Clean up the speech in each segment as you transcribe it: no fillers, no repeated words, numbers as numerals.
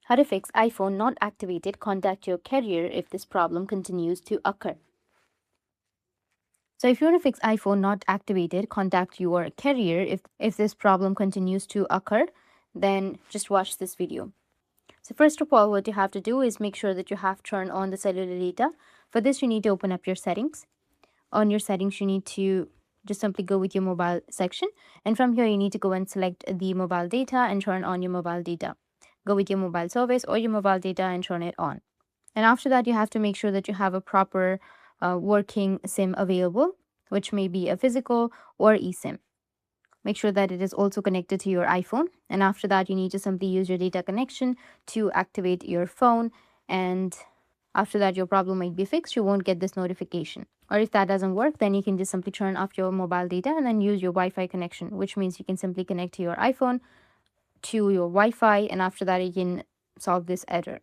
How to fix iPhone not activated. Contact your carrier if this problem continues to occur. So if you want to fix iPhone not activated, contact your carrier if this problem continues to occur, then just watch this video. So first of all, what you have to do is make sure that you have turned on the cellular data. For this, you need to open up your settings. On your settings, you need to just simply go with your mobile section. And from here, you need to go and select the mobile data and turn on your mobile data. Go with your mobile service or your mobile data and turn it on. And after that, you have to make sure that you have a proper working SIM available, which may be a physical or eSIM. Make sure that it is also connected to your iPhone. And after that, you need to simply use your data connection to activate your phone. And after that, your problem might be fixed. You won't get this notification. Or if that doesn't work, then you can just simply turn off your mobile data and then use your Wi-Fi connection, which means you can simply connect to your iPhone to your Wi-Fi. And after that, you can solve this error.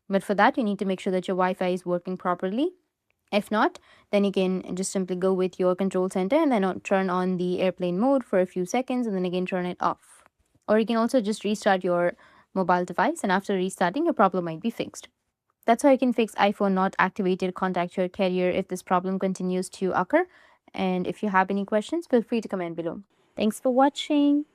But for that, you need to make sure that your Wi-Fi is working properly. If not, then you can just simply go with your control center and then turn on the airplane mode for a few seconds and then again turn it off. Or you can also just restart your mobile device, and after restarting, your problem might be fixed. That's how you can fix iPhone not activated. Contact your carrier if this problem continues to occur. And if you have any questions, feel free to comment below. Thanks for watching.